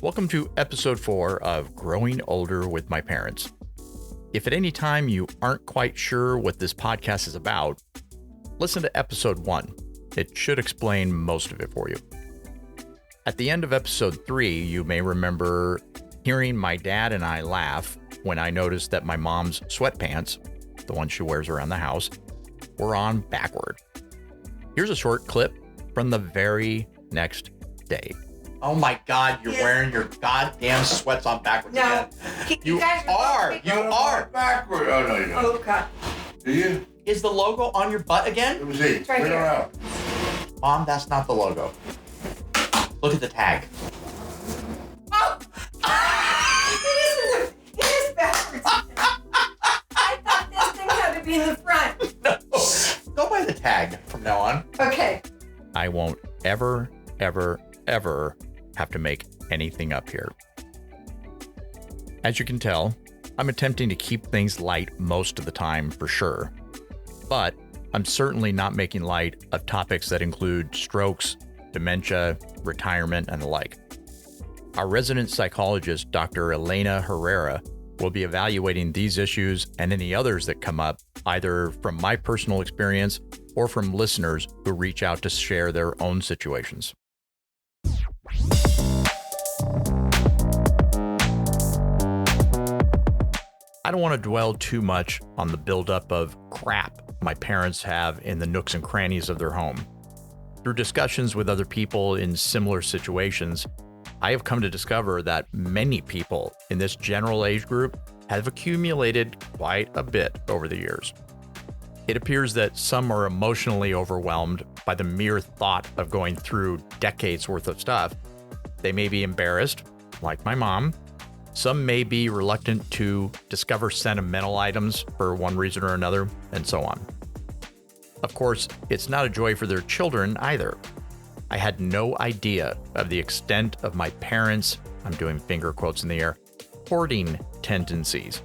Welcome to episode 4 of Growing Older with My Parents. If at any time you aren't quite sure what this podcast is about, listen to episode 1. It should explain most of it for you. At the end of episode 3, you may remember hearing my dad and I laugh when I noticed that my mom's sweatpants, the ones she wears around the house, were on backward. Here's a short clip from the very next day. Oh my God, you're wearing your goddamn sweats on backwards again. You are backward. Oh, no, you don't. Oh, God. Do you? Is the logo on your butt again? Let me see. It's right Bring it here. around. Mom, that's not the logo. Look at the tag. Oh! It is backwards. I thought this thing had to be in the front. No. Go by the tag from now on. Okay. I won't ever have to make anything up here. As you can tell, I'm attempting to keep things light most of the time for sure, but I'm certainly not making light of topics that include strokes, dementia, retirement, and the like. Our resident psychologist, Dr. Elena Herrera, will be evaluating these issues and any others that come up, either from my personal experience or from listeners who reach out to share their own situations. I don't want to dwell too much on the buildup of crap my parents have in the nooks and crannies of their home. Through discussions with other people in similar situations, I have come to discover that many people in this general age group have accumulated quite a bit over the years. It appears that some are emotionally overwhelmed by the mere thought of going through decades worth of stuff. They may be embarrassed, like my mom. Some may be reluctant to discover sentimental items for one reason or another, and so on. Of course, it's not a joy for their children either. I had no idea of the extent of my parents', I'm doing finger quotes in the air, hoarding tendencies.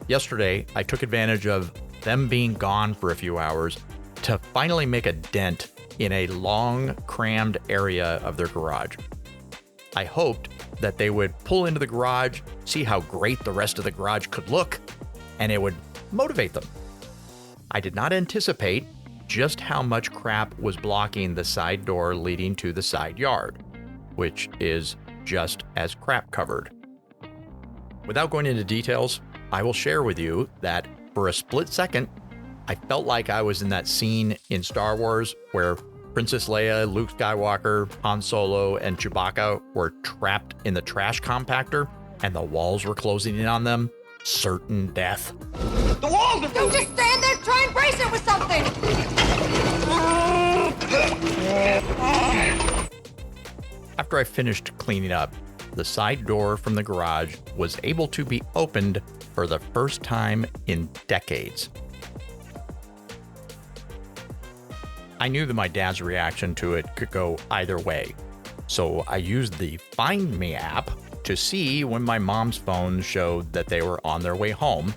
Yesterday, I took advantage of them being gone for a few hours to finally make a dent in a long, crammed area of their garage. I hoped that they would pull into the garage, see how great the rest of the garage could look, and it would motivate them. I did not anticipate just how much crap was blocking the side door leading to the side yard, which is just as crap covered. Without going into details, I will share with you that for a split second, I felt like I was in that scene in Star Wars where Princess Leia, Luke Skywalker, Han Solo, and Chewbacca were trapped in the trash compactor and the walls were closing in on them. Certain death. The walls are Don't just stand there. Try and brace it with something. After I finished cleaning up, the side door from the garage was able to be opened for the first time in decades. I knew that my dad's reaction to it could go either way, so I used the Find Me app to see when my mom's phone showed that they were on their way home,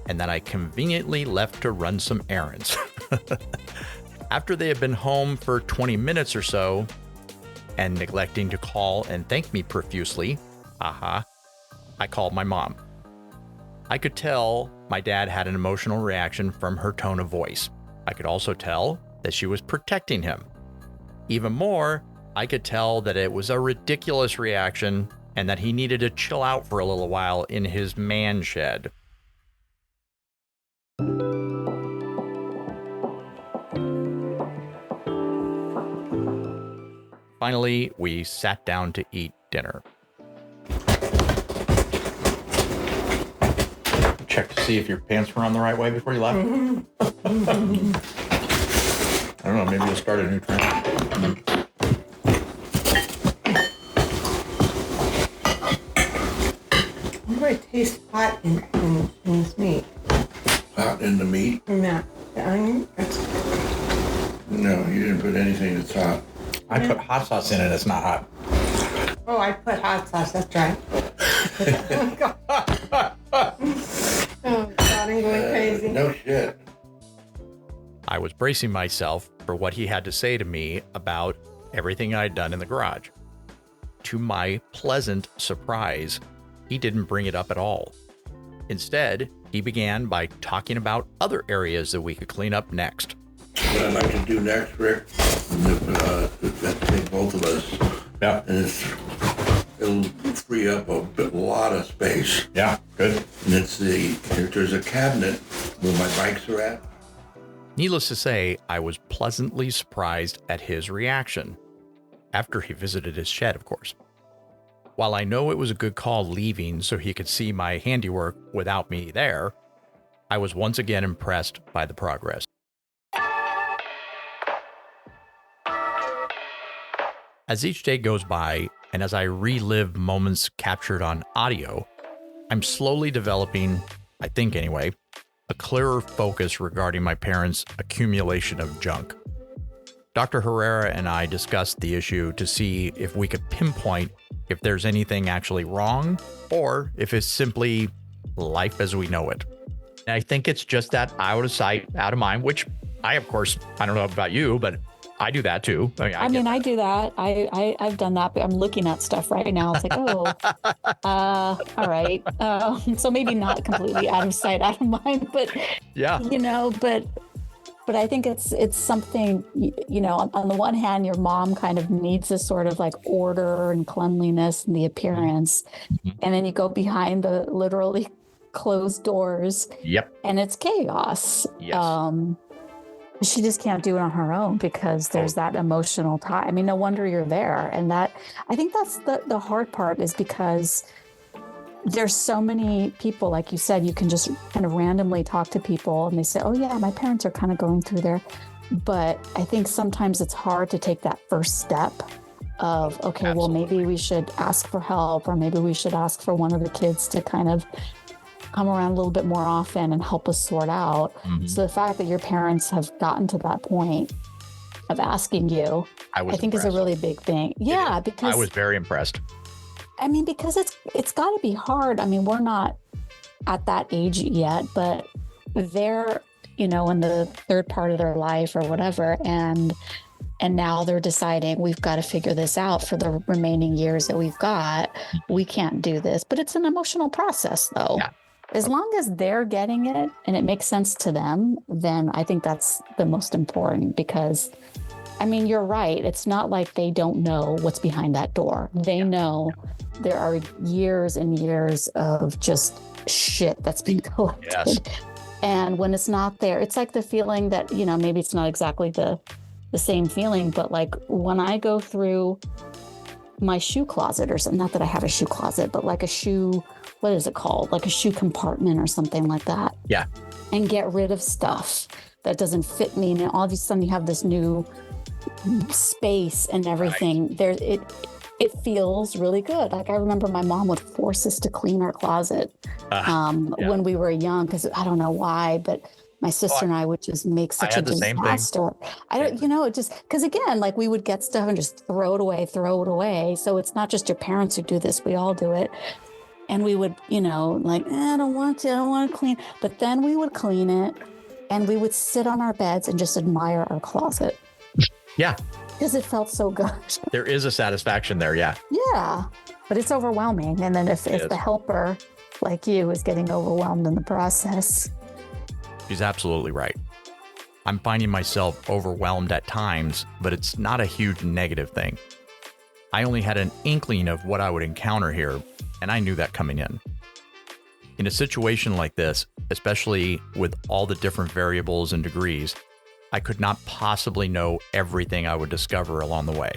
and that I conveniently left to run some errands. After they had been home for 20 minutes or so, and neglecting to call and thank me profusely, I called my mom. I could tell my dad had an emotional reaction from her tone of voice. I could also tell that she was protecting him. Even more, I could tell that it was a ridiculous reaction and that he needed to chill out for a little while in his man shed. Finally, we sat down to eat dinner. Check to see if your pants were on the right way before you left. I don't know, maybe you'll start a new trend. It tastes hot in this meat. Hot in the meat? No, the onion. No, you didn't put anything that's hot. I put hot sauce in it, it's not hot. Oh, I put hot sauce. That's right. Oh, God. Oh, God, I'm going crazy. No shit. I was bracing myself for what he had to say to me about everything I'd done in the garage. to my pleasant surprise, he didn't bring it up at all. Instead, he began by talking about other areas that we could clean up next. What I'd like to do next, Rick, that take both of us. Yeah. And it'll free up a lot of space. Yeah, good. And there's a cabinet where my bikes are at. Needless to say, I was pleasantly surprised at his reaction. After he visited his shed, of course. While I know it was a good call leaving so he could see my handiwork without me there, I was once again impressed by the progress. As each day goes by, and as I relive moments captured on audio, I'm slowly developing, I think anyway, a clearer focus regarding my parents' accumulation of junk. Dr. Herrera and I discussed the issue to see if we could pinpoint if there's anything actually wrong or if it's simply life as we know it. And I think it's just that out of sight, out of mind, which I don't know about you, but I do that too. I do that. I've done that, but I'm looking at stuff right now. It's like, all right. So maybe not completely out of sight, out of mind, but yeah, but I think it's something, on the one hand, your mom kind of needs this sort of like order and cleanliness and the appearance. Mm-hmm. And then you go behind the literally closed doors. Yep. And it's chaos. Yes. She just can't do it on her own because there's that emotional tie. I mean, no wonder you're there. And I think that's the hard part, is because there's so many people, like you said, you can just kind of randomly talk to people and they say, oh yeah, my parents are kind of going through there. But I think sometimes it's hard to take that first step of, okay, Absolutely. Well, maybe we should ask for help, or maybe we should ask for one of the kids to kind of come around a little bit more often and help us sort out. Mm-hmm. So the fact that your parents have gotten to that point of asking you, I think impressed. is a really big thing. Yeah, because I was very impressed. I mean, because it's got to be hard. I mean, we're not at that age yet, but they're, in the third part of their life or whatever. And now they're deciding we've got to figure this out for the remaining years that we've got. We can't do this, but it's an emotional process though. Yeah. As long as they're getting it and it makes sense to them, then I think that's the most important, because I mean, you're right. It's not like they don't know what's behind that door. They know there are years and years of just shit that's been collected. Yes. And when it's not there, it's like the feeling that, maybe it's not exactly the same feeling, but like when I go through my shoe closet or something, not that I have a shoe closet, but like a shoe, what is it called? Like a shoe compartment or something like that. Yeah. And get rid of stuff that doesn't fit me. And all of a sudden you have this new space and everything. Right. It feels really good. Like I remember my mom would force us to clean our closet when we were young, because I don't know why, but my sister and I would just make such a disaster. I don't, just because again, like we would get stuff and just throw it away. So it's not just your parents who do this. We all do it. And we would, I don't want to clean. But then we would clean it and we would sit on our beds and just admire our closet. Yeah. Because it felt so good. There is a satisfaction there. Yeah. Yeah. But it's overwhelming. And then if the helper like you is getting overwhelmed in the process. She's absolutely right. I'm finding myself overwhelmed at times, but it's not a huge negative thing. I only had an inkling of what I would encounter here, and I knew that coming in. In a situation like this, especially with all the different variables and degrees, I could not possibly know everything I would discover along the way.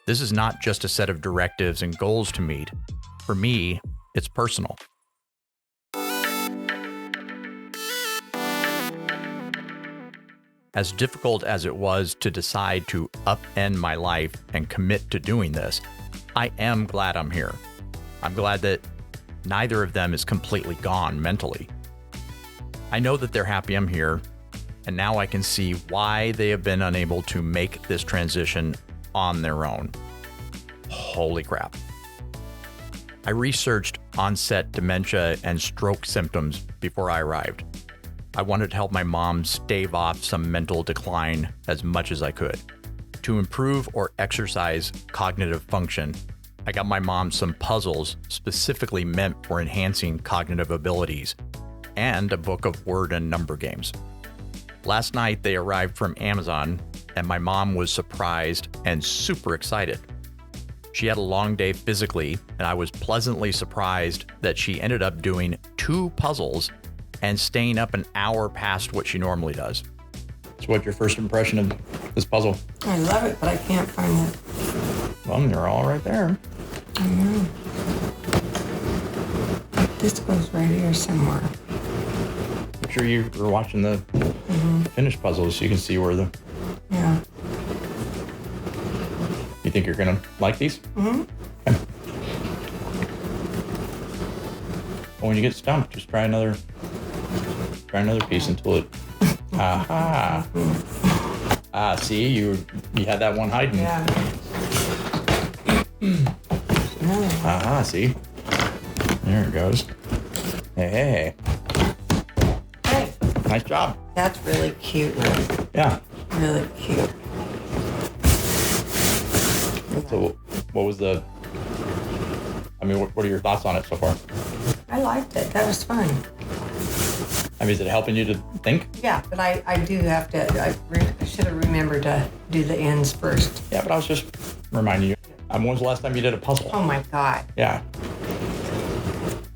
This is not just a set of directives and goals to meet. For me, it's personal. As difficult as it was to decide to upend my life and commit to doing this, I am glad I'm here. I'm glad that neither of them is completely gone mentally. I know that they're happy I'm here, and now I can see why they have been unable to make this transition on their own. Holy crap. I researched onset dementia and stroke symptoms before I arrived. I wanted to help my mom stave off some mental decline as much as I could. To improve or exercise cognitive function, I got my mom some puzzles specifically meant for enhancing cognitive abilities and a book of word and number games. Last night, they arrived from Amazon, and my mom was surprised and super excited. She had a long day physically, and I was pleasantly surprised that she ended up doing 2 puzzles and staying up an hour past what she normally does. So what's your first impression of this puzzle? I love it, but I can't find it. Well, they're all right there. I know. This goes right here somewhere. I'm sure you were watching the finished puzzles so you can see where the... Yeah. You think you're gonna like these? Mm-hmm. Okay. Well, when you get stumped, just try another piece until it... Aha! See, you had that one hiding. Yeah. Aha, see? There it goes. Hey. Hey, Nice job. that's really cute. Yeah. Really cute. So what was the... I mean, what are your thoughts on it so far? I liked it. That was fun. I mean, is it helping you to think? Yeah, but I do have to, I should have remembered to do the ends first. Yeah, but I was just reminding you. When was the last time you did a puzzle? Oh my God. Yeah.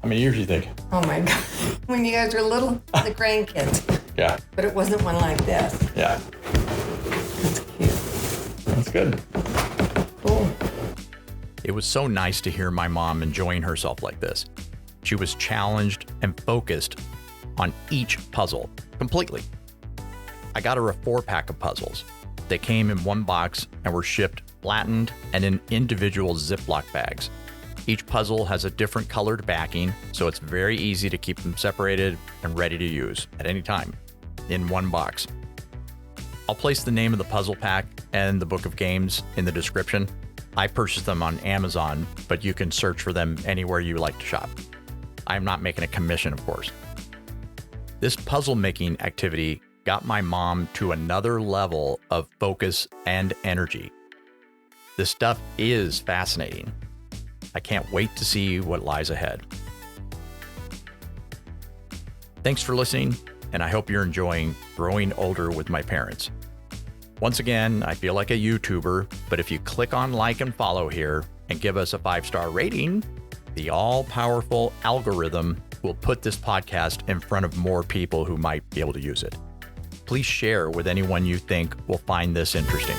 How many years do you think? Oh my God. When you guys were little, the grandkids. Yeah. But it wasn't one like this. Yeah. That's cute. That's good. Cool. It was so nice to hear my mom enjoying herself like this. She was challenged and focused on each puzzle completely. I got her a 4-pack of puzzles. They came in one box and were shipped flattened and in individual Ziploc bags. Each puzzle has a different colored backing, so it's very easy to keep them separated and ready to use at any time in one box. I'll place the name of the puzzle pack and the book of games in the description. I purchased them on Amazon, but you can search for them anywhere you like to shop. I'm not making a commission, of course. This puzzle making activity got my mom to another level of focus and energy. This stuff is fascinating. I can't wait to see what lies ahead. Thanks for listening, and I hope you're enjoying Growing Older with My Parents. Once again, I feel like a YouTuber, but if you click on like and follow here and give us a 5-star rating, the all-powerful algorithm will put this podcast in front of more people who might be able to use it. Please share with anyone you think will find this interesting.